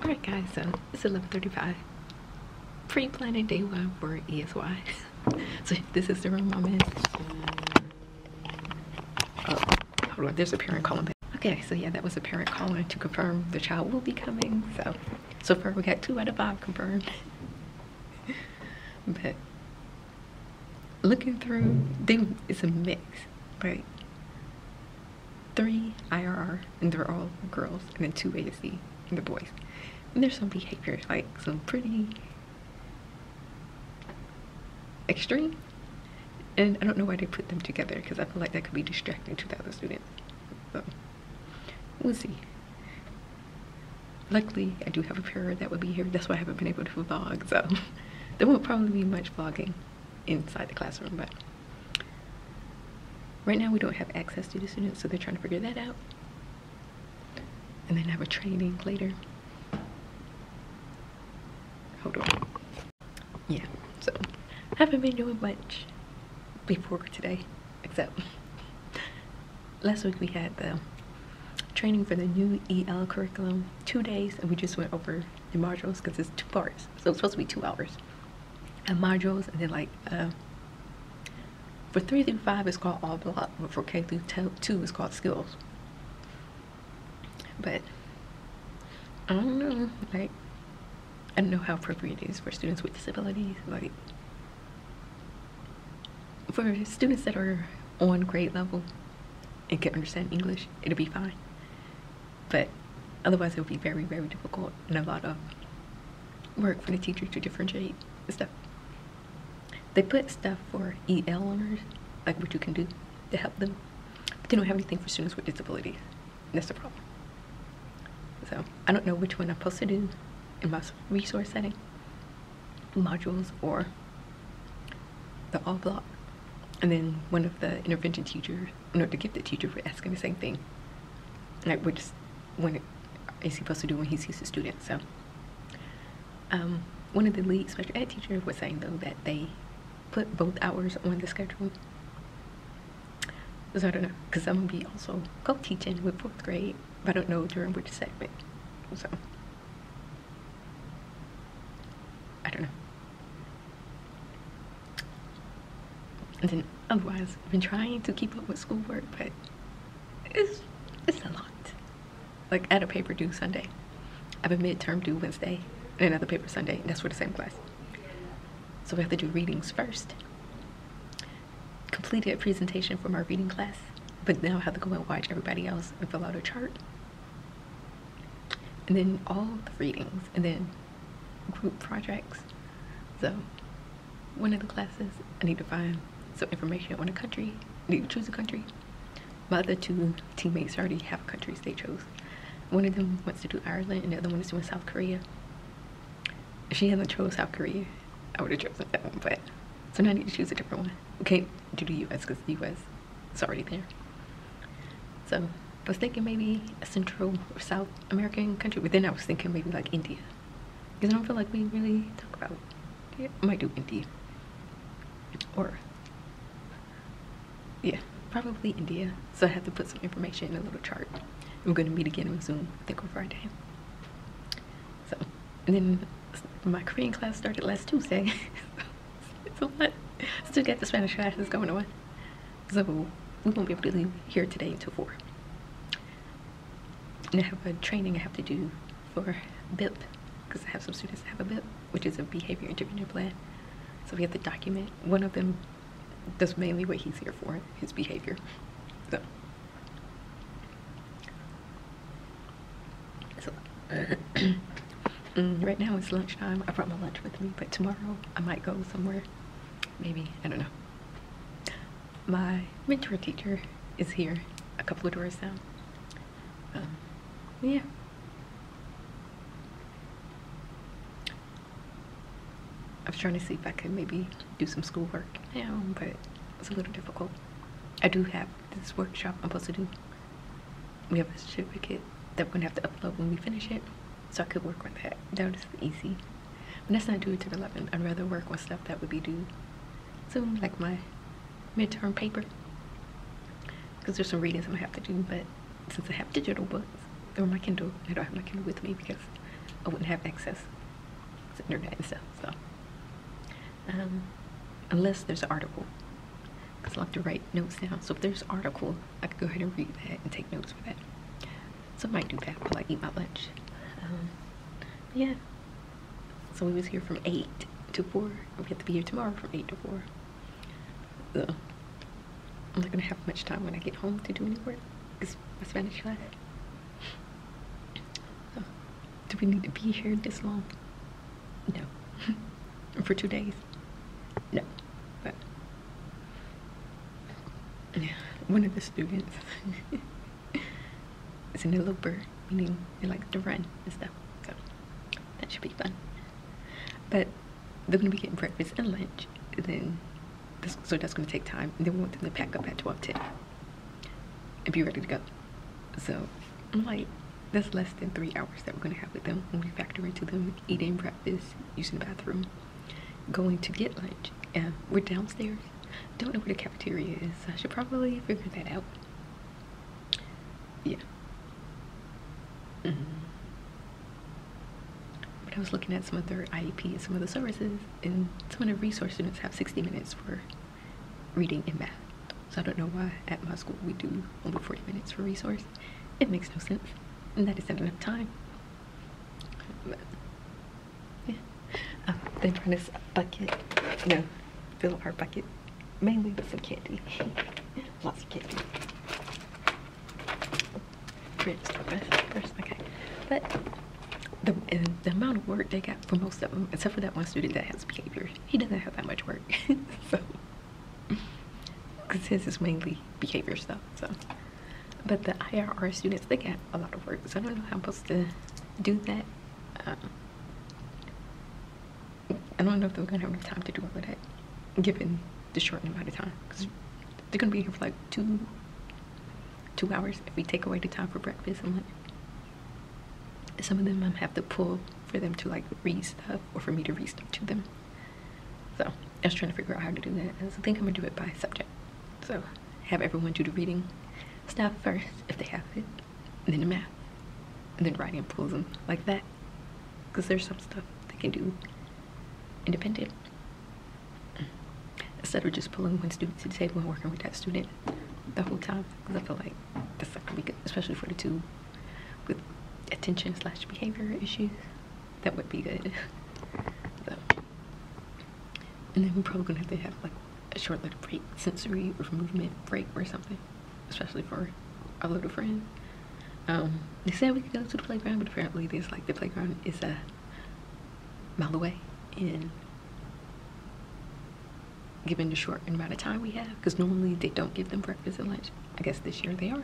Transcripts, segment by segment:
Alright guys, so it's 11:35. Pre-planning day one for ESY. So this is the room I'm in. Oh, hold on, there's a parent calling back. Okay, so yeah, that was a parent calling to confirm the child will be coming. So far we got 2 out of 5 confirmed. But looking through, it's a mix, right? 3 IRR, and they're all girls, and then 2 ASD, and the boys. And there's some behavior, like some pretty extreme, and I don't know why they put them together, because I feel like that could be distracting to the other students. So we'll see. Luckily, I do have a pair that will be here. That's why I haven't been able to vlog, so there won't probably be much vlogging inside the classroom, but right now we don't have access to the students, so they're trying to figure that out. And then have a training later. Hold on. Yeah, so I haven't been doing much before today, except last week we had the training for the new EL curriculum, 2 days, and we just went over the modules because it's 2 parts, so it's supposed to be 2 hours. And modules, and then like for 3 through 5 it's called all block, but for K through 2 it's called skills. But I don't know, like I don't know how appropriate it is for students with disabilities. Like for students that are on grade level and can understand English, it'll be fine. But otherwise it'll be very, very difficult and a lot of work for the teacher to differentiate the stuff. They put stuff for EL learners, like what you can do to help them, but they don't have anything for students with disabilities. That's the problem. So I don't know which one I'm supposed to do in my resource setting, modules, or the all block. And then one of the intervention teachers, no, the gifted teacher, were asking the same thing. Like, which one is he supposed to do when he sees the student? So one of the lead special ed teachers was saying though that they put both hours on the schedule. So I don't know, because I'm gonna be also co-teaching with 4th grade, but I don't know during which segment. So I don't know. And then otherwise, I've been trying to keep up with schoolwork, but it's a lot. Like I had a paper due Sunday. I have a midterm due Wednesday, and another paper Sunday, and that's for the same class. So we have to do readings first. Completed a presentation from our reading class, but now I have to go and watch everybody else and fill out a chart. And then all the readings, and then group projects. So one of the classes, I need to find some information on a country. I need to choose a country. My other 2 teammates already have countries they chose. One of them wants to do Ireland, and the other one is doing South Korea. If she hasn't chose South Korea, I would have chosen that one, but so now I need to choose a different one. We can't do the US because the US is already there. So I was thinking maybe a Central or South American country, but then I was thinking maybe like India, because I don't feel like we really talk about it. I might do India, or yeah, probably India. So I have to put some information in a little chart. We're going to meet again on Zoom, I think on Friday. So, and then my Korean class started last Tuesday. It's a lot. Still got the Spanish classes going on. So we won't be able to leave here today until 4. And I have a training I have to do for BIP, because I have some students that have a BIP, which is a behavior intervention plan. So we have to document. One of them, that's mainly what he's here for, his behavior. So right now it's lunchtime. I brought my lunch with me, but tomorrow I might go somewhere. Maybe, I don't know. My mentor teacher is here, a couple of doors down. Yeah. I was trying to see if I could maybe do some schoolwork now, but it's a little difficult. I do have this workshop I'm supposed to do. We have a certificate that we're gonna have to upload when we finish it, so I could work on that. That was easy. But that's not due to the 11th. I'd rather work on stuff that would be due soon, like my midterm paper, because there's some readings I'm gonna have to do. But since I have digital books or my Kindle, I don't have my Kindle with me because I wouldn't have access to internet and stuff. So unless there's an article, because I'll have to write notes down. So if there's an article, I could go ahead and read that and take notes for that. So I might do that while I eat my lunch. Yeah. So we was here from 8 to 4. We have to be here tomorrow from 8 to 4. So I'm not gonna have much time when I get home to do any work. It's my Spanish class. So, do we need to be here this long? No. For 2 days? No. But yeah, one of the students is an eloper, meaning they like to run and stuff. So that should be fun. But they're gonna be getting breakfast and lunch, and then so that's gonna take time. And then we want them to pack up at 12:10 and be ready to go. So I'm like, that's less than 3 hours that we're gonna have with them when we factor into them eating breakfast, using the bathroom, going to get lunch. And we're downstairs. Don't know where the cafeteria is. I should probably figure that out. Yeah. But I was looking at some of their IEP and some of the services, and some of the resource students have 60 minutes for reading and math. So I don't know why at my school we do only 40 minutes for resource. It makes no sense, and that isn't enough time. But yeah, they brought us a bucket, fill our bucket mainly with some candy. Lots of candy. First, okay. But the amount of work they got for most of them, except for that one student that has behavior, he doesn't have that much work. So, because his is mainly behavior stuff. So, but the IRR students, they got a lot of work. So I don't know how I'm supposed to do that. I don't know if they're gonna have enough time to do all of that, given the short amount of time. Because they're gonna be here for like two hours if we take away the time for breakfast and lunch. Some of them have to pull for them to like read stuff, or for me to read stuff to them. So I was trying to figure out how to do that. I think I'm gonna do it by subject. So have everyone do the reading stuff first if they have it, and then the math, and then writing pulls them like that. Because there's some stuff they can do independent, instead of just pulling one student to the table and working with that student the whole time. Because I feel like that's not gonna be good, especially for the two with attention/behavior issues. That would be good. So, and then we're probably gonna have to have like a short little break, sensory or movement break or something, especially for our little friends. They said we could go to the playground, but apparently there's like the playground is a mile away, and given the short amount of time we have, because normally they don't give them breakfast and lunch. I guess this year they are.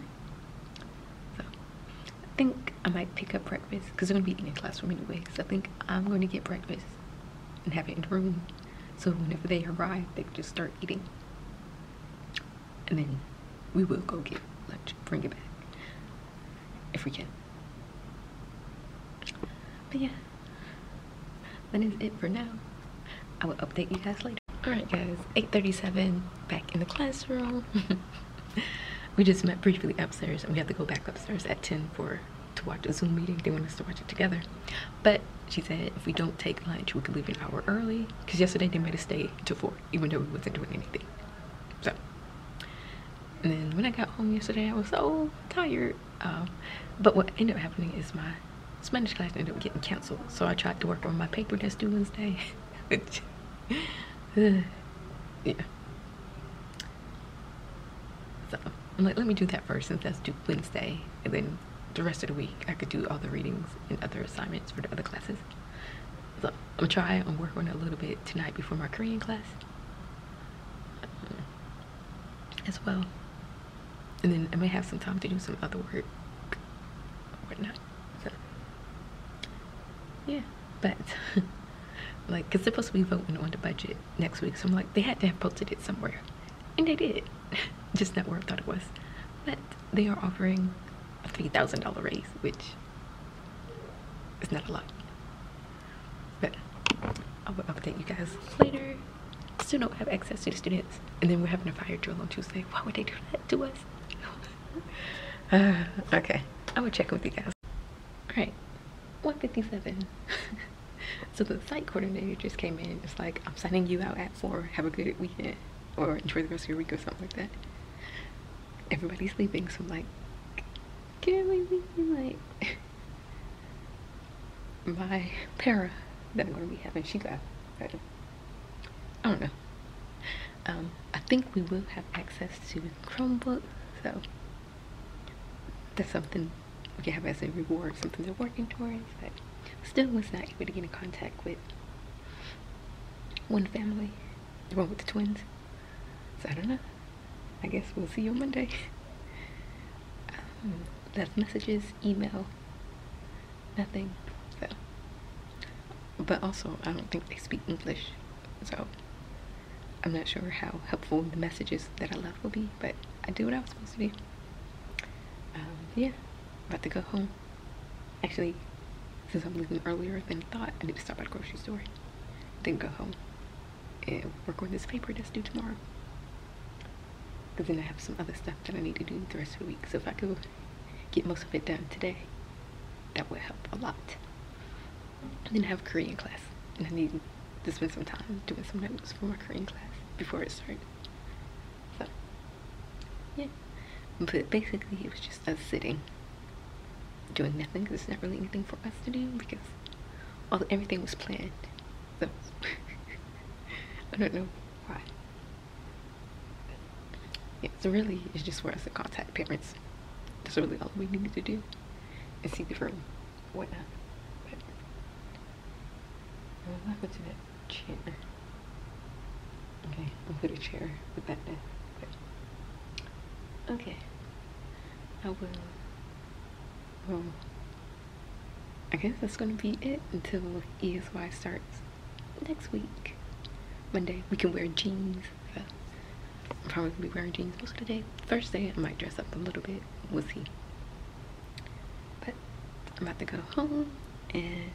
So I think I might pick up breakfast because they're gonna be eating in the classroom anyway. So I think I'm going to get breakfast and have it in the room, so whenever they arrive, they can just start eating. And then we will go get lunch, bring it back if we can. But yeah, that is it for now. I will update you guys later. Alright guys, 8:37, back in the classroom. We just met briefly upstairs, and we have to go back upstairs at 10 to watch a Zoom meeting. They want us to watch it together. But she said if we don't take lunch, we could leave an hour early, because yesterday they made us stay till 4, even though we wasn't doing anything. So, and then when I got home yesterday, I was so tired. But what ended up happening is my Spanish class ended up getting canceled. So I tried to work on my paper that's due Wednesday. Yeah. So I'm like, let me do that first, since that's due Wednesday, and then the rest of the week I could do all the readings and other assignments for the other classes. So I'm gonna try and work on it a little bit tonight before my Korean class as well, and then I may have some time to do some other work or whatnot. So yeah, but like, because they're supposed to be voting on the budget next week, so I'm like, they had to have posted it somewhere, and they did. Just not where I thought it was. But they are offering a $3,000 raise, which is not a lot. But I will update you guys later. Still don't have access to the students, and then we're having a fire drill on Tuesday. Why would they do that to us? Okay, I will check with you guys. All right, 1:57. So the site coordinator just came in. It's like, I'm signing you out at 4. Have a good weekend, or enjoy the rest of your week, or something like that. Everybody's sleeping, so I'm like, can we leave? Like, my para that I'm gonna be having, she left. But I don't know. I think we will have access to Chromebook, so that's something we can have as a reward, something they're working towards. But still was not able to get in contact with one family, the one with the twins. So I don't know. I guess we'll see you on Monday. Left messages, email, nothing. So, but also I don't think they speak English, so I'm not sure how helpful the messages that I left will be. But I did what I was supposed to do. Yeah, about to go home. Actually, since I'm leaving earlier than thought, I need to stop at the grocery store, then go home and work on this paper that's due tomorrow. Because then I have some other stuff that I need to do the rest of the week. So if I could get most of it done today, that would help a lot. And then I have Korean class, and I need to spend some time doing some notes for my Korean class before it starts. So, yeah. But basically, it was just us sitting, doing nothing, because there's not really anything for us to do, because everything was planned. So, I don't know why. Yeah, so really, it's just for us to contact parents. That's really all we needed to do, and see the room, whatnot. But I'm not going to that chair. Okay, I'll put a chair with that there. Okay, I will. Well, I guess that's gonna be it until ESY starts next week. Monday, we can wear jeans. So I'm probably gonna be wearing jeans most of the day. Thursday, I might dress up a little bit. We'll see. But I'm about to go home, and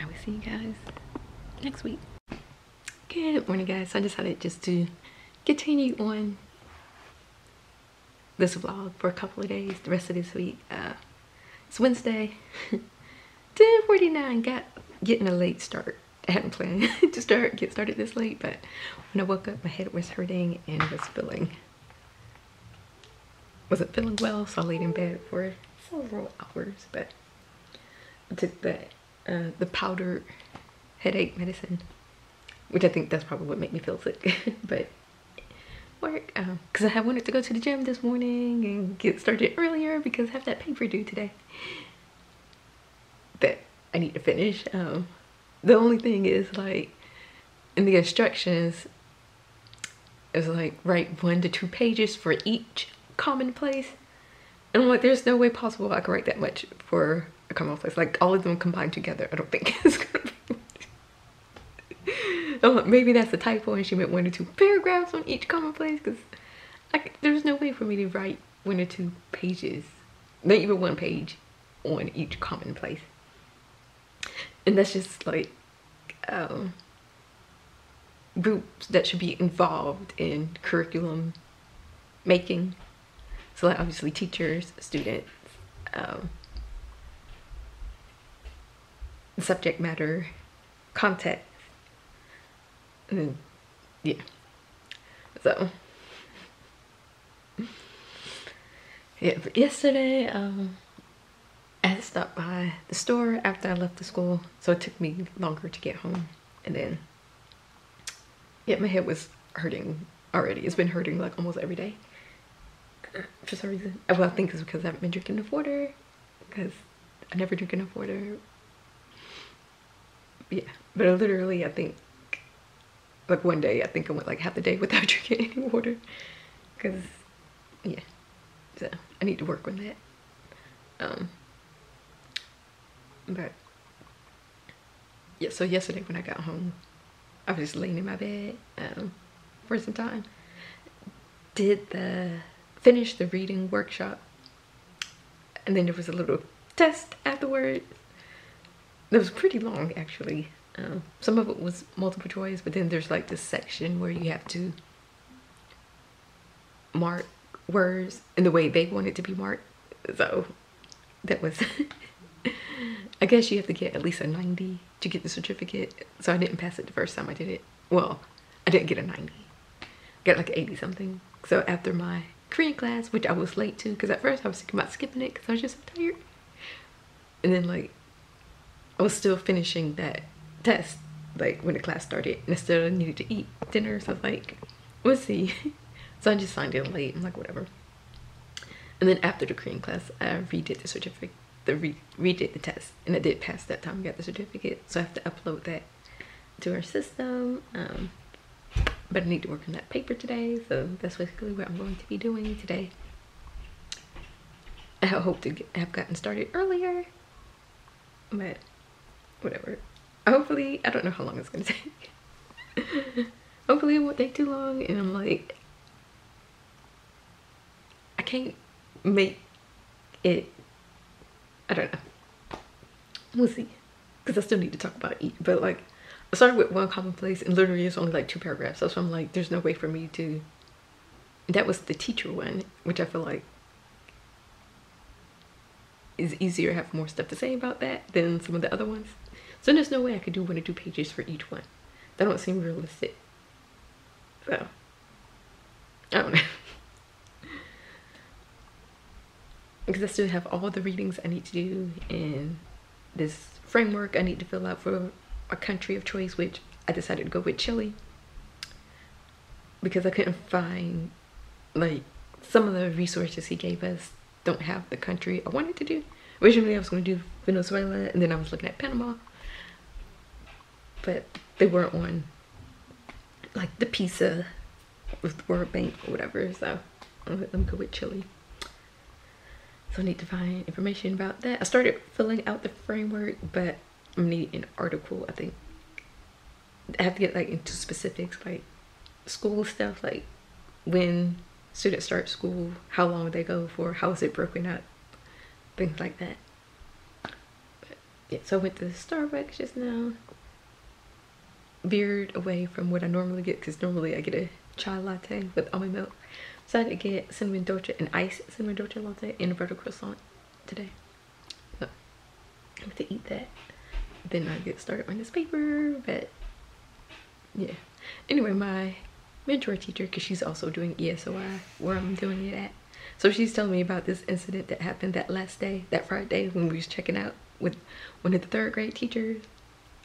I will see you guys next week. Good morning, guys. So I decided just to continue on this vlog for a couple of days, the rest of this week. It's Wednesday, 10:49. Getting a late start. I hadn't planned to get started this late, but when I woke up, my head was hurting and wasn't feeling well, so I laid in bed for several hours. But I took the powdered headache medicine, which I think that's probably what made me feel sick. But work, because I had wanted to go to the gym this morning and get started earlier because I have that paper due today that I need to finish. The only thing is, like, in the instructions, it's like write 1 to 2 pages for each commonplace, and I'm like, there's no way possible I can write that much for a commonplace. Like, all of them combined together, I don't think it's gonna be. Maybe that's a typo and she meant 1 or 2 paragraphs on each commonplace, because there's no way for me to write 1 or 2 pages, not even 1 page on each commonplace. And that's just like groups that should be involved in curriculum making. So like obviously teachers, students, subject matter, context. And then, yeah, so yeah, but yesterday I had to stop by the store after I left the school, so it took me longer to get home. And then, yeah, my head was hurting already. It's been hurting like almost every day for some reason. Well, I think it's because I haven't been drinking enough water, because I never drink enough water. Yeah, but literally I think like one day I think I went like half the day without drinking any water, because yeah, so I need to work on that. But yeah, so yesterday when I got home, I was just laying in my bed for some time. Finished the reading workshop, and then there was a little test afterwards. It was pretty long actually. Some of it was multiple choice, but then there's like this section where you have to mark words in the way they want it to be marked. So that was I guess you have to get at least a 90 to get the certificate. So I didn't pass it the first time I did it. Well, I didn't get a 90. I got like 80 something. So after my Korean class, which I was late to, because at first I was thinking about skipping it because I was just so tired. And then like, I was still finishing that test, like when the class started, and I still needed to eat dinner. So I was like, we'll see. So I just signed in late. I'm like, whatever. And then after the Korean class, I redid the certificate, redid the test, and I did pass that time. I got the certificate, so I have to upload that to our system. But I need to work on that paper today, so that's basically what I'm going to be doing today. I hope to have gotten started earlier, but whatever. Hopefully, I don't know how long it's gonna take. Hopefully it won't take too long, and I'm like, I can't make it, I don't know, we'll see, because I still need to talk about it. But like, I started with one commonplace and literally it's only like 2 paragraphs, so I'm like, there's no way for me to, that was the teacher one, which I feel like is easier, have more stuff to say about that than some of the other ones. So there's no way I could do 1 or 2 pages for each one. That don't seem realistic. So I don't know. Because I still have all the readings I need to do in this framework I need to fill out for a country of choice, which I decided to go with Chile because I couldn't find, like, some of the resources he gave us don't have the country I wanted to do. Originally I was going to do Venezuela, and then I was looking at Panama, but they weren't on like the PISA with the World Bank or whatever, so let them go with Chile. So I need to find information about that. I started filling out the framework, but I need an article. I think I have to get like into specifics, like school stuff, like when students start school, how long they go for, how is it broken up, things like that. But yeah, so I went to Starbucks just now. Veered away from what I normally get, because normally I get a chai latte with almond milk. So I had to get cinnamon dolce, an iced cinnamon dolce latte, and a butter croissant today. So I have to eat that. Then I get started on this paper, but yeah. Anyway, my mentor teacher, because she's also doing ESY where I'm doing it at. So she's telling me about this incident that happened that last day, that Friday, when we was checking out with one of the 3rd grade teachers.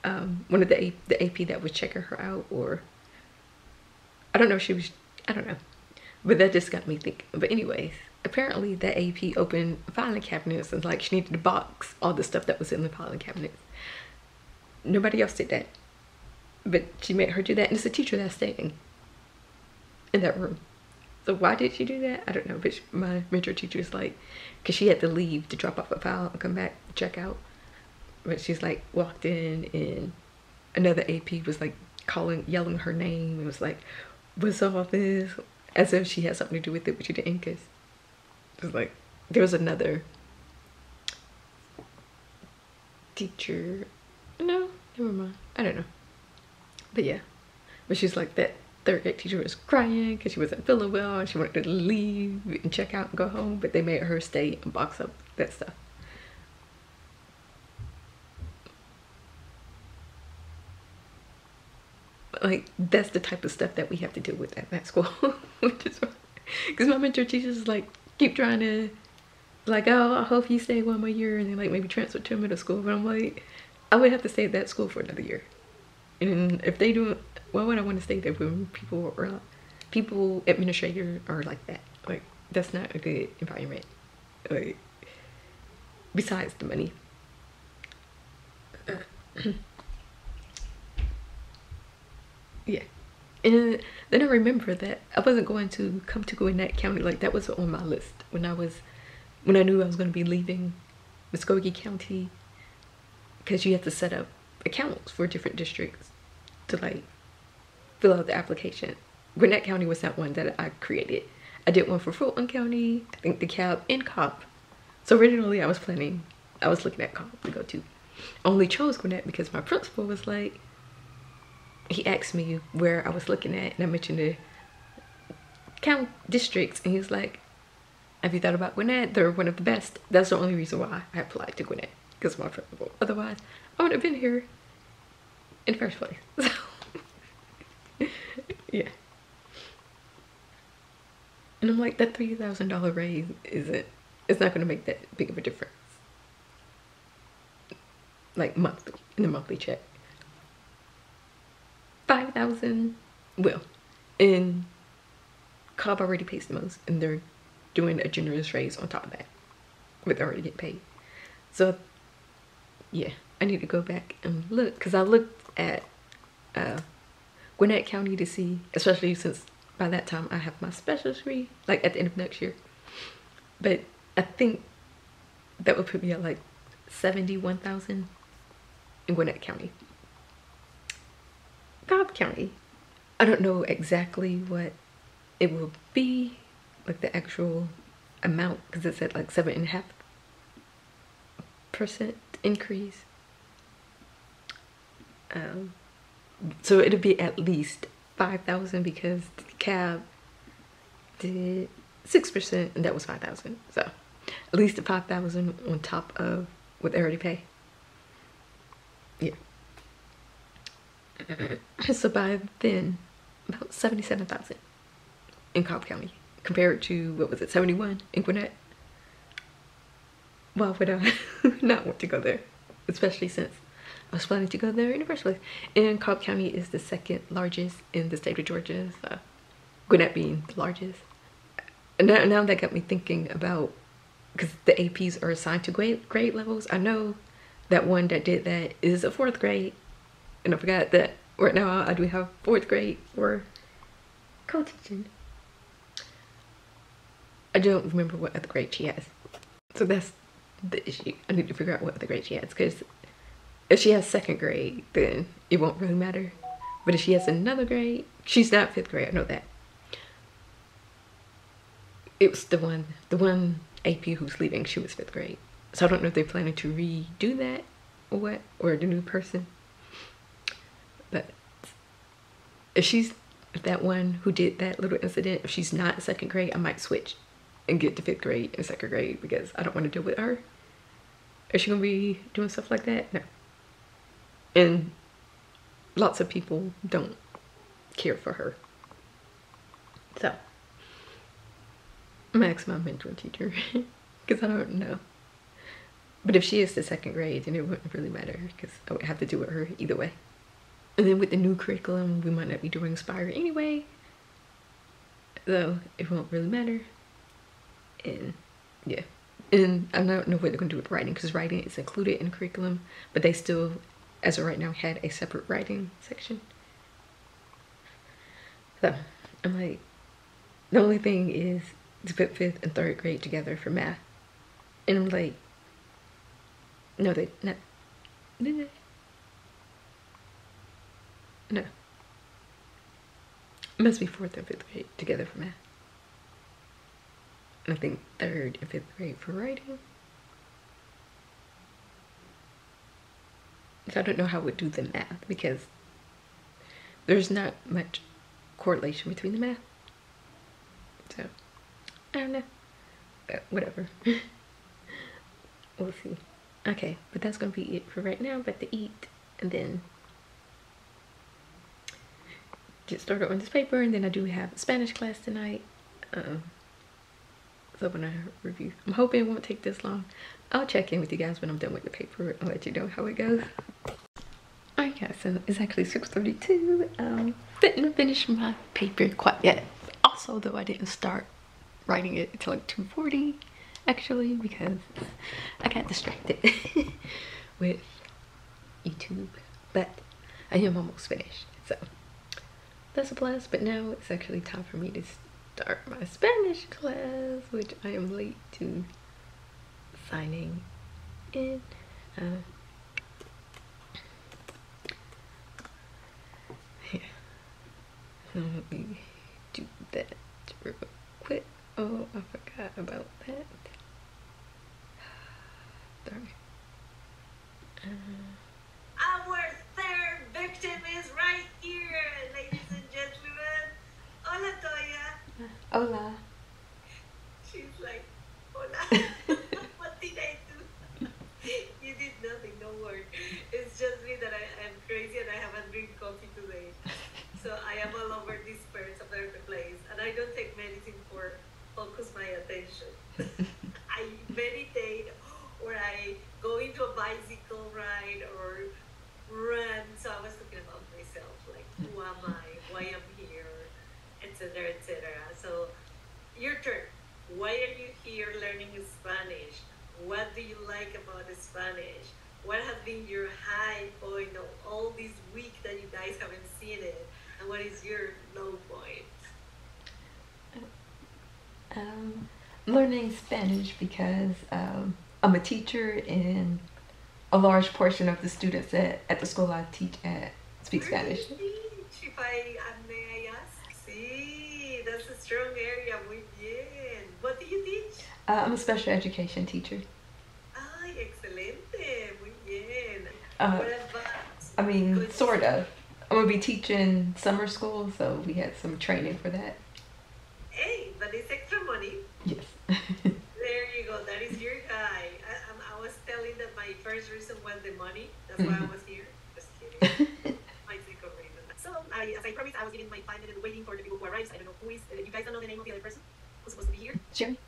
One of the AP that was checking her out, or I don't know if she was, I don't know. But that just got me thinking. But anyways, apparently that AP opened filing cabinets and like she needed to box all the stuff that was in the filing cabinets. Nobody else did that. But she made her do that, and it's a teacher that's staying in that room. So why did she do that? I don't know. But my mentor teacher is like, because she had to leave to drop off a file and come back to check out. But she's like walked in, and another AP was like yelling her name. It was like, what's all this? As if she had something to do with it, but she didn't, because it was like, there was another teacher. No, never mind. I don't know. But yeah. But she's like, that 3rd grade teacher was crying because she wasn't feeling well and she wanted to leave and check out and go home, but they made her stay and box up that stuff. Like, that's the type of stuff that we have to deal with at that school. Which is because my mentor teachers like keep trying to like, oh, I hope you stay 1 more year and then like maybe transfer to middle school. But I'm like, I would have to stay at that school for another year. And if they do, why would I want to stay there when people administrators are like that? Like, that's not a good environment. Like, besides the money. Yeah. And then I remember that I wasn't going to come to Gwinnett County. Like, that was on my list when I knew I was going to be leaving Muskogee County, because you have to set up accounts for different districts to like fill out the application. Gwinnett County was not one that I created. I did one for Fulton County, I think DeKalb, and Cobb. So originally I was looking at Cobb to go to. I only chose Gwinnett because my principal was like, he asked me where I was looking at, and I mentioned the county districts, and he was like, have you thought about Gwinnett? They're one of the best. That's the only reason why I applied to Gwinnett. because of my principal. Otherwise, I would have been here in the first place. So, yeah. And I'm like, that $3,000 raise it's not going to make that big of a difference. Like monthly, in the monthly check. 5,000, well, and Cobb already pays the most, and they're doing a generous raise on top of that, but they already get paid. So, yeah, I need to go back and look, because I looked at Gwinnett County to see, especially since by that time I have my specialist degree, like at the end of next year. But I think that would put me at like 71,000 in Gwinnett County. Cobb County, I don't know exactly what it will be, like the actual amount, because it said like 7.5% increase. So it'll be at least 5,000 because the cab did 6% and that was 5,000. So at least the 5,000 on top of what they already pay. Yeah. So by then, about 77,000 in Cobb County compared to, what was it, 71 in Gwinnett. Why would I not want to go there? Especially since I was planning to go there in the first place. And Cobb County is the second largest in the state of Georgia, so Gwinnett being the largest. And now that got me thinking about, because the APs are assigned to grade levels. I know that one that did that is a 4th grade, and I forgot that right now I do have 4th grade for co-teaching. I don't remember what other grade she has, so that's the issue. I need to figure out what other grade she has, because if she has 2nd grade, then it won't really matter. But if she has another grade, she's not 5th grade, I know that. It was the one AP who's leaving, she was 5th grade. So I don't know if they're planning to redo that or what, or the new person. But if that one who did that little incident, if she's not 2nd grade, I might switch and get to 5th grade and 2nd grade, because I don't want to deal with her. Is she gonna be doing stuff like that? No. And lots of people don't care for her. So I'm gonna ask my mentor teacher because I don't know. But if she is the 2nd grade, then it wouldn't really matter, because I would have to do with her either way. And then with the new curriculum, we might not be doing Inspire anyway, so it won't really matter. And yeah, and I don't know what they're gonna do with writing, because writing is included in curriculum, but they still, as of right now, had a separate writing section. So I'm like, the only thing is to put 5th and 3rd grade together for math. And I'm like, no, they not. No. It must be 4th and 5th grade together for math. And I think 3rd and 5th grade for writing. So I don't know how we'd do the math, because there's not much correlation between the math. So I don't know. But whatever. We'll see. Okay, but that's gonna be it for right now. I'm about to eat and then get started on this paper, and then I do have a Spanish class tonight. So I'm gonna review. I'm hoping it won't take this long. I'll check in with you guys when I'm done with the paper and let you know how it goes. Alright guys, so it's actually 6:32. Didn't finish my paper quite yet. Also, though, I didn't start writing it until like 2:40 actually, because I got distracted with YouTube. But I am almost finished, so that's a plus. But now it's actually time for me to start my Spanish class, which I am late to signing in. Yeah. So let me do that real quick. Oh, I forgot about that. Sorry. Our 3rd victim is right here, ladies and gentlemen. Hola, Toya. Hola. She's like, hola. What did I do? You did your high point of all this week that you guys haven't seen it? And what is your low point? Learning Spanish because I'm a teacher and a large portion of the students at the school I teach at speak Where do you Spanish. teach, if may I ask? Sí, that's a strong area. Muy bien. What do you teach? I'm a special education teacher. Ay, excelente. Muy bien. Uh, What about I mean, good? sort of. I'm gonna be teaching summer school, so we had some training for that. Hey, but it's extra money. Yes. There you go. That is your guy. I was telling that my first reason was the money. That's why I was here. Just kidding. My second reason. So, as I promised, I was giving my 5 minutes waiting for the people who arrives. I don't know who is. You guys don't know the name of the other person who's supposed to be here? Sherry?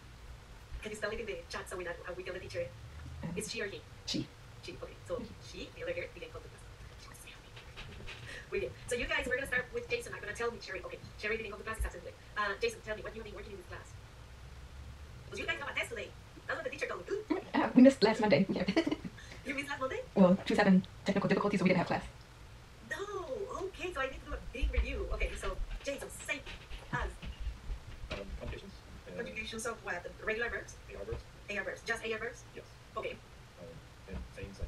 Can you spell it in the chat so we tell the teacher? It's she or he? She. She. Okay. So she, the other girl, didn't come to class. She was saying. Brilliant. So you guys, we're gonna start with Jason. I'm gonna tell me Sherry. Okay. Sherry didn't come to class. It's absent today. Jason, tell me what you've been working in this class. Because you guys have a test today. That's what the teacher told me. We missed last Monday. Yeah. You missed last Monday? Well, she was having technical difficulties, so we didn't have class. No. Okay. So I need to do a big review. Okay. So Jason, say as Conjugations. conjugations of what? Regular verbs? AR verbs. AR verbs. Just AR verbs? Yes. Okay. And things like,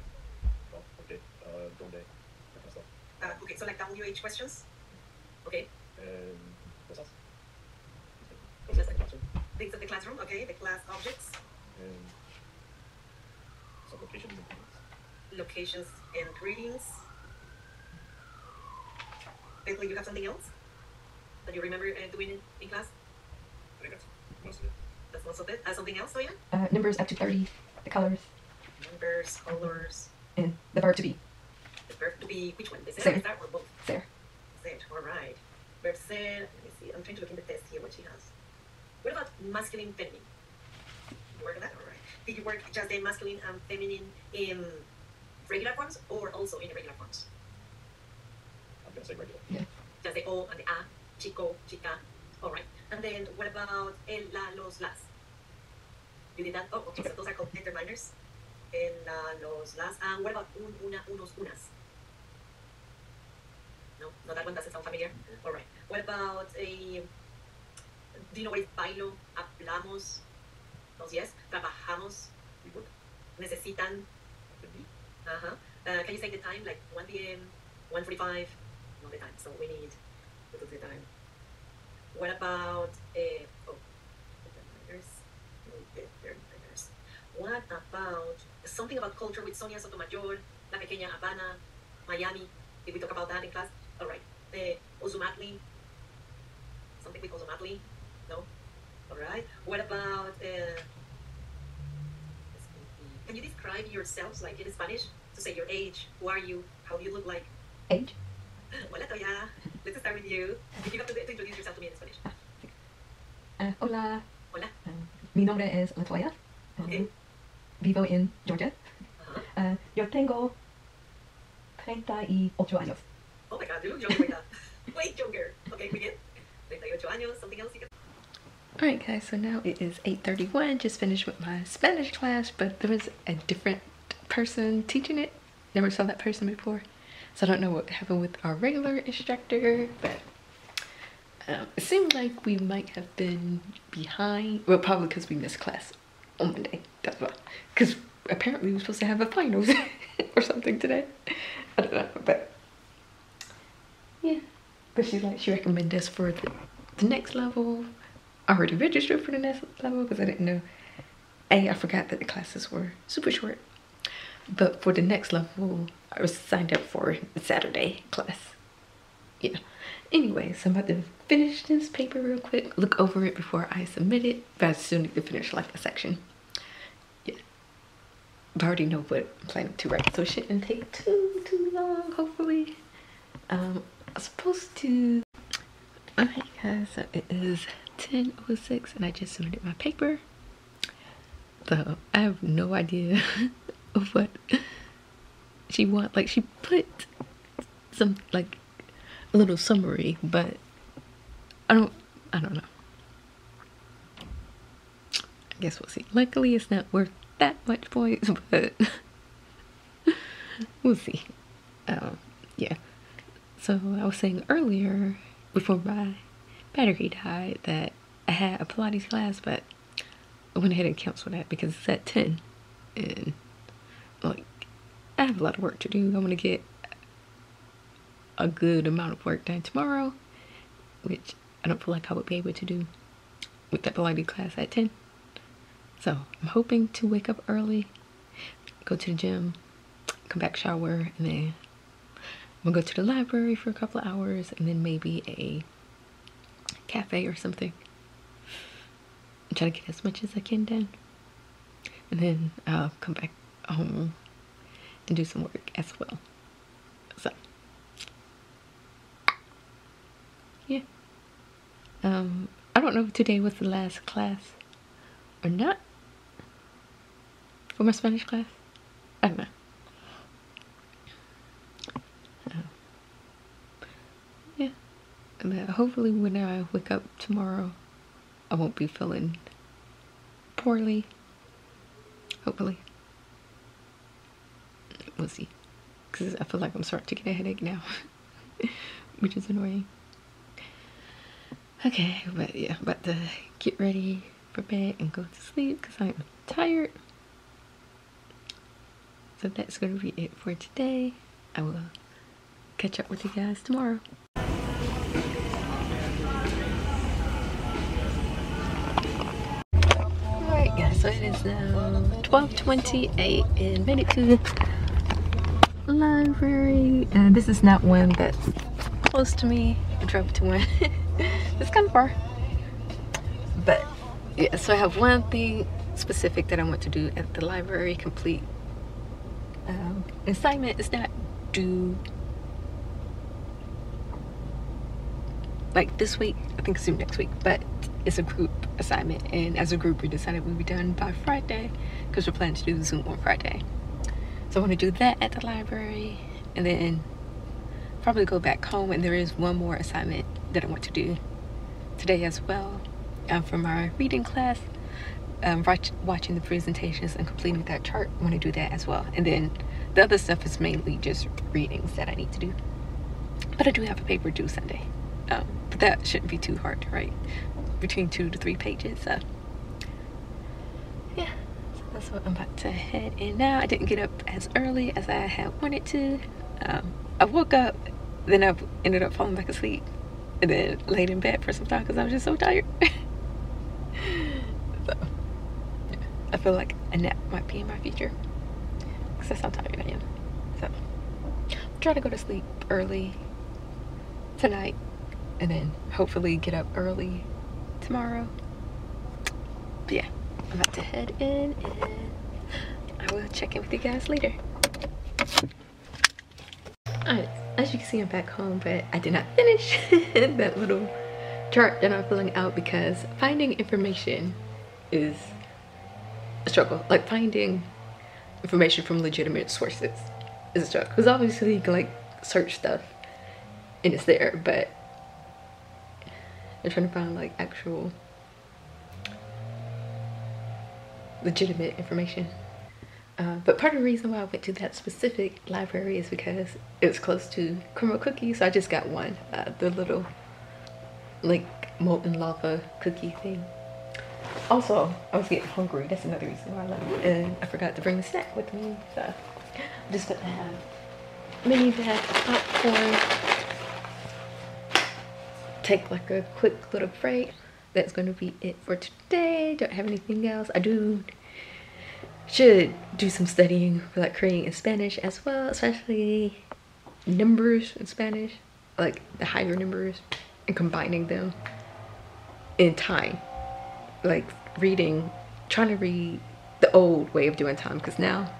well, okay, donde, that kind of stuff. Okay. So like WH questions. Okay. And cosas. Just Cosas in the classroom. things of the classroom. Okay. The class objects, And some locations and things. locations, and greetings. Basically, you have something else that you remember doing in class? I think that's most of it. That's most of it. Something else, Toya? Numbers up to 30, the colors, Numbers, colors, and the verb to be. the verb to be, which one? The Ser. said start or both? There. Said, all right. Verb said, let me see. I'm trying to look in the test here what she has. What about masculine, feminine? You work on that? All right. Did you work just the masculine and feminine in regular forms or also in irregular forms? I'm going to say regular. Just the O and the A, chico, chica. All right. And then what about el, la, los, las? You did that? Oh, okay. So those are called determiners. El, la, los, las. And what about un, una, unos, unas? No, that one doesn't sound familiar. All right. What about a? Do you know what is bailo? Hablamos. Those yes. Trabajamos. We work. Necesitan. Aprendí. Uh-huh. Can you say the time? Like 1 p.m., 1:45? Not the time. So we need to do the time. What about determiners? Determiners. What about something about culture with Sonia Sotomayor, La Pequeña Habana, Miami? Did we talk about that in class? All right. Ozumatli. Something with Ozumatli? No? All right. What about can you describe yourselves like in Spanish? To say your age, who are you, how do you look like? Age. Hola, Toya. Let's start with you. If you have to introduce yourself to me in Spanish. Hola. Hola. Mi nombre es Latoya. Okay. Vivo en Georgia. Uh-huh. Yo tengo 38 años. Oh my God, you look younger with that. Wait, younger. Okay, we get 38 años. Something else you can. Alright guys, so now it is 8:31. Just finished with my Spanish class, but there was a different person teaching it. Never saw that person before. So I don't know what happened with our regular instructor, but it seemed like we might have been behind. Well, probably because we missed class on Monday. That's why. Because apparently we were supposed to have a finals or something today. I don't know, but yeah. But she recommended us for the next level. I already registered for the next level because I didn't know. I forgot that the classes were super short. But for the next level, I was signed up for the Saturday class. Yeah. Anyway, so I'm about to finish this paper real quick, look over it before I submit it. But I still need to finish like a section. Yeah. I already know what I'm planning to write, so it shouldn't take too long, hopefully. I'm supposed to. Alright guys, so it is 10:06 and I just submitted my paper. So I have no idea of what she wants. Like she put some like a little summary, but I don't know. I guess we'll see. Luckily it's not worth that much points, but we'll see. Yeah. So I was saying earlier, before my battery died, that I had a Pilates class, but I went ahead and canceled that because it's at 10. And, like, I have a lot of work to do. I want to get a good amount of work done tomorrow, which I don't feel like I would be able to do with that Pilates class at 10. So I'm hoping to wake up early, go to the gym, come back, shower, and then I'm gonna go to the library for a couple of hours, and then maybe a cafe or something. I'm trying to get as much as I can done, and then I'll come back home and do some work as well. So yeah, I don't know if today was the last class or not for my Spanish class. I don't know. Yeah, but hopefully when I wake up tomorrow, I won't be feeling poorly. Hopefully. We'll see. Because I feel like I'm starting to get a headache now, which is annoying. Okay, but yeah, about to get ready for bed and go to sleep because I'm tired. So that's going to be it for today. I will catch up with you guys tomorrow. Alright guys, so it is now 12:28 and made it to the library. And this is not one that's close to me. I drove to one. It's kind of far. But yeah, so I have one thing specific that I want to do at the library, complete assignment. It's not due like this week, I think it's due next week, but it's a group assignment, and as a group we decided we'd be done by Friday because we're planning to do the Zoom on Friday. So I want to do that at the library and then probably go back home, and there is one more assignment that I want to do today as well for my reading class. Watching the presentations and completing that chart, I want to do that as well. And then the other stuff is mainly just readings that I need to do. But I do have a paper due Sunday. But that shouldn't be too hard to write, between 2 to 3 pages. So yeah, so that's what I'm about to head in now. I didn't get up as early as I had wanted to. I woke up, then I ended up falling back asleep, and then laid in bed for some time because I was just so tired. So yeah, I feel like a nap might be in my future because that's how tired I am. So I'll try to go to sleep early tonight and then hopefully get up early tomorrow. But yeah, I'm about to head in and I will check in with you guys later. Alright, as you can see I'm back home, but I did not finish that little chart that I'm filling out because finding information is a struggle. Like finding information from legitimate sources is a struggle, because obviously you can like search stuff and it's there, but I'm trying to find like actual legitimate information. But part of the reason why I went to that specific library is because it was close to caramel cookies, so I just got one, the little like molten lava cookie thing. Also, I was getting hungry. That's another reason why I left, and I forgot to bring the snack with me, so I'm just gonna have a mini bag of popcorn, take like a quick little break. That's gonna be it for today. Don't have anything else. I should do some studying for like creating in Spanish as well, especially numbers in Spanish, like the higher numbers, and combining them in time. Like trying to read the old way of doing time, because now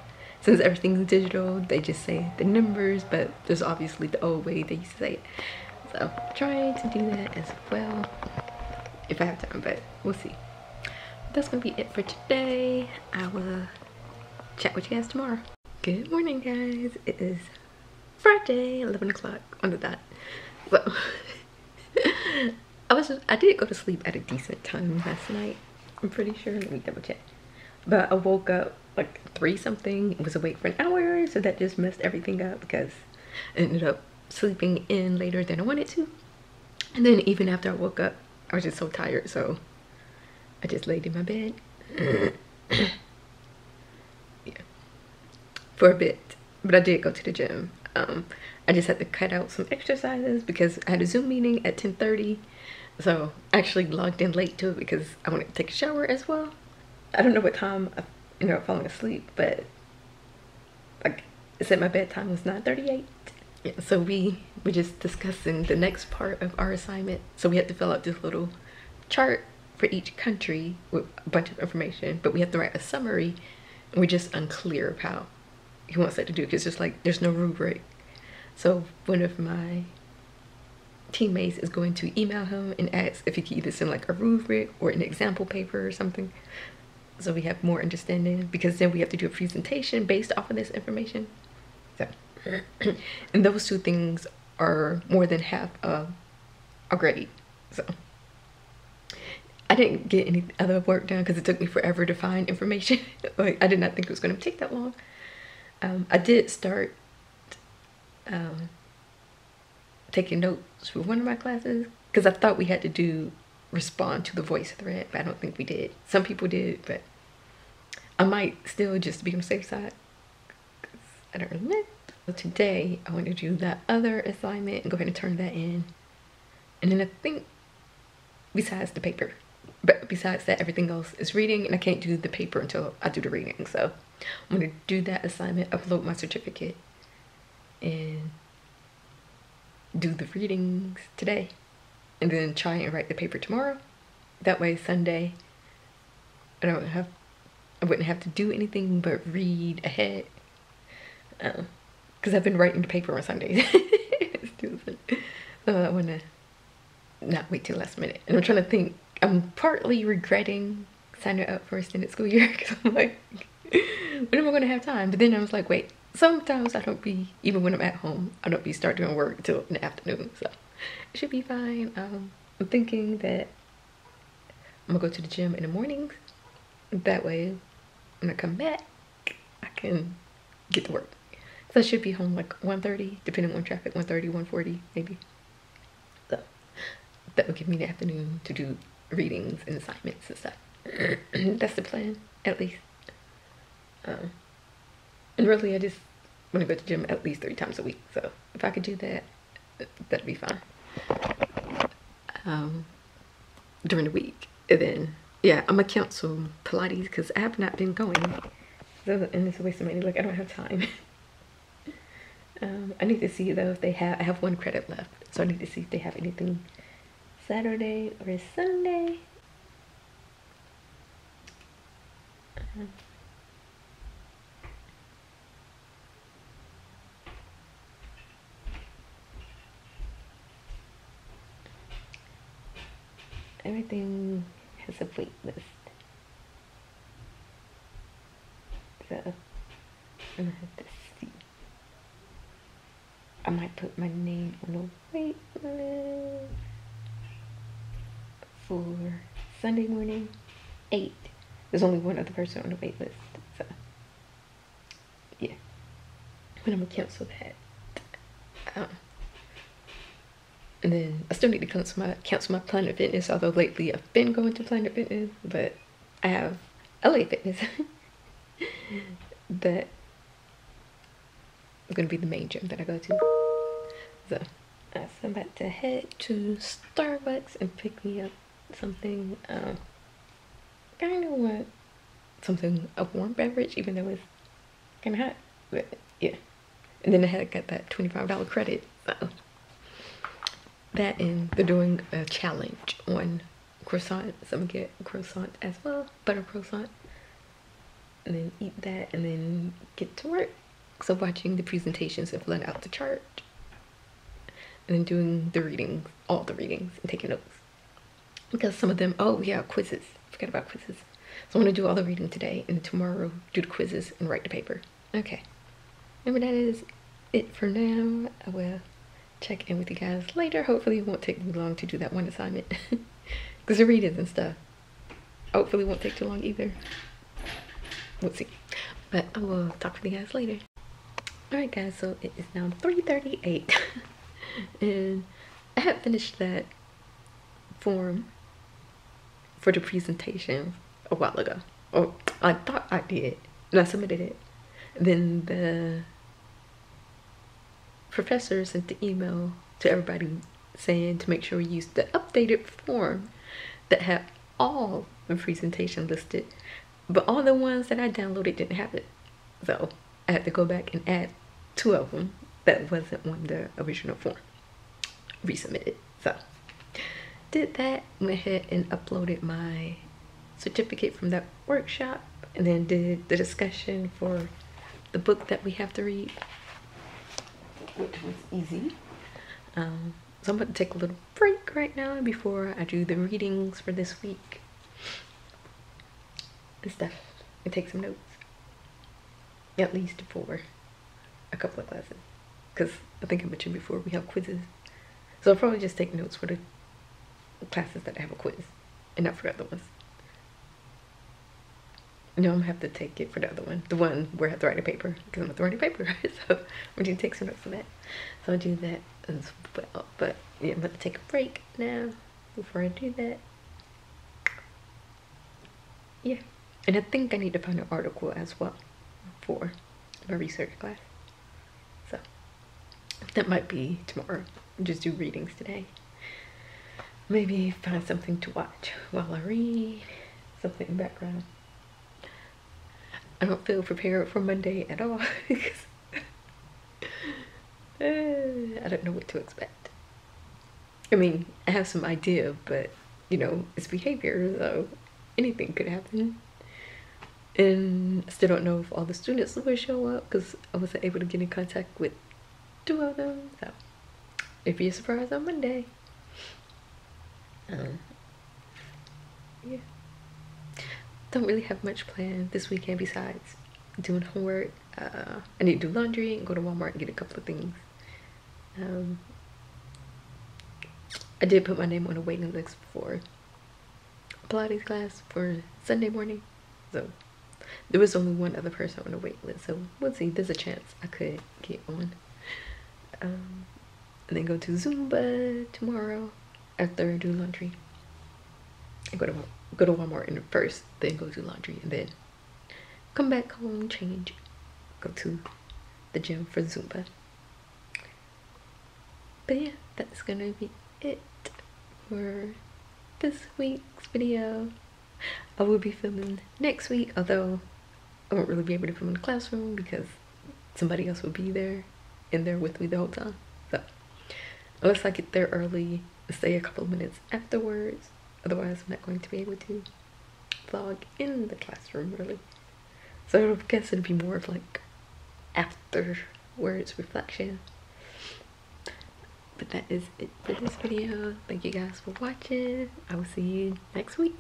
since everything's digital they just say the numbers, but there's obviously the old way they used to say it. So trying to do that as well if I have time, but we'll see. That's gonna be it for today. I will chat with you guys tomorrow. Good morning guys, it is Friday, 11 o'clock on the dot. Well I did go to sleep at a decent time last night, I'm pretty sure. Let me double check. But I woke up like 3 something, was awake for an hour, tired, so that just messed everything up because I ended up sleeping in later than I wanted to. And then even after I woke up, I was just so tired, so I just laid in my bed. Yeah, for a bit. But I did go to the gym. I just had to cut out some exercises because I had a Zoom meeting at 10:30. So I actually logged in late to it because I wanted to take a shower as well. I don't know what time I ended up falling asleep, but like I said, my bedtime was 9:38. Yeah, so we were just discussing the next part of our assignment. So we had to fill out this little chart for each country with a bunch of information, but we have to write a summary, and we're just unclear of how he wants that to do because just like there's no rubric. So one of my teammates is going to email him and ask if he can either send like a rubric or an example paper or something, so we have more understanding, because then we have to do a presentation based off of this information. So and those two things are more than half of a grade. So I didn't get any other work done because it took me forever to find information. Like I did not think it was going to take that long. I did start taking notes for one of my classes because I thought we had to respond to the voice thread, but I don't think we did. Some people did, but I might still, just to be on the safe side, because I don't remember. So today I want to do that other assignment and go ahead and turn that in. And then I think besides the paper, but besides that, everything else is reading, and I can't do the paper until I do the reading. So I'm going to do that assignment, upload my certificate, and do the readings today, and then try and write the paper tomorrow. That way Sunday I wouldn't have to do anything but read ahead, because I've been writing the paper on Sundays. So I want to not wait till last minute. And I'm trying to think, I'm partly regretting signing up for extended school year because I'm like, when am I going to have time? But then I was like, wait, sometimes I don't be, even when I'm at home, I don't be start doing work until in the afternoon, so it should be fine. I'm thinking that I'm gonna go to the gym in the mornings. That way, when I come back, I can get to work. So I should be home like 1:30, depending on traffic, 1:30, 1:40 maybe. So that would give me the afternoon to do readings and assignments and stuff. That's the plan, at least. And really, I just want to go to the gym at least 3 times a week. So if I could do that, that'd be fine. During the week. And then, yeah, I'm gonna cancel Pilates because I have not been going. So, and it's a waste of money. Like, I don't have time. I need to see though if they have, I have 1 credit left. So I need to see if they have anything Saturday or Sunday. Everything has a wait list. So I'm gonna have to see. I might put my name on the wait list for Sunday morning, 8. There's only 1 other person on the wait list. So yeah. But I'm gonna cancel that. And then I still need to cancel my Planet Fitness, although lately I've been going to Planet Fitness, but I have LA Fitness that is going to be the main gym that I go to. So I'm about to head to Starbucks and pick me up something. I kind of want something, a warm beverage, even though it's kind of hot, but yeah. And then I had got that $25 credit, so that, and they're doing a challenge on croissant, so I'm gonna get a croissant as well, butter croissant, and then eat that and then get to work. So watching the presentations and filling out the chart, and then doing the readings, all the readings, and taking notes. Because some of them, oh yeah, quizzes, forgot about quizzes. So I'm gonna do all the reading today, and tomorrow do the quizzes and write the paper. Okay, remember that is it for now. I will check in with you guys later. Hopefully it won't take me long to do that 1 assignment because the readings and stuff hopefully won't take too long either. We'll see, but I will talk to you guys later. Alright guys, so it is now 3:38 and I have finished that form for the presentation a while ago. Or I thought I did, and I submitted it. Then the professor sent the email to everybody saying to make sure we use the updated form that had all the presentation listed, but all the ones that I downloaded didn't have it. So I had to go back and add 2 of them that wasn't on the original form, resubmitted. So did that, went ahead and uploaded my certificate from that workshop, and then did the discussion for the book that we have to read, which was easy. So I'm about to take a little break right now before I do the readings for this week and stuff, and take some notes, at least for a couple of classes, because I think I mentioned before we have quizzes, so I'll probably just take notes for the classes that I have a quiz and not for other ones. No, I'm gonna have to take it for the other one, the one where I have to write a paper, because I'm gonna have to write a paper. So I'm gonna take some notes for that. So I'll do that as well. But yeah, I'm about to take a break now before I do that. Yeah, and I think I need to find an article as well for my research class. So that might be tomorrow. Just do readings today. Maybe find something to watch while I read, something in the background. I don't feel prepared for Monday at all because I don't know what to expect. I mean, I have some idea, but you know, it's behavior, so anything could happen. And I still don't know if all the students will show up because I wasn't able to get in contact with 2 of them. So it'd be a surprise on Monday. Yeah. Don't really have much planned this weekend besides doing homework. I need to do laundry and go to Walmart and get a couple of things. I did put my name on a waiting list for Pilates class for Sunday morning, so there was only 1 other person on the wait list, so we'll see. There's a chance I could get on. And then go to Zumba tomorrow after I do laundry. I go to Walmart in first, then go do laundry, and then come back home, change, go to the gym for Zumba. But yeah, that's gonna be it for this week's video. I will be filming next week, although I won't really be able to film in the classroom because somebody else will be there in there with me the whole time. So unless I get there early and stay a couple of minutes afterwards, otherwise I'm not going to be able to vlog in the classroom really. So I guess it'd be more of like afterwards reflection. But that is it for this video. Thank you guys for watching. I will see you next week.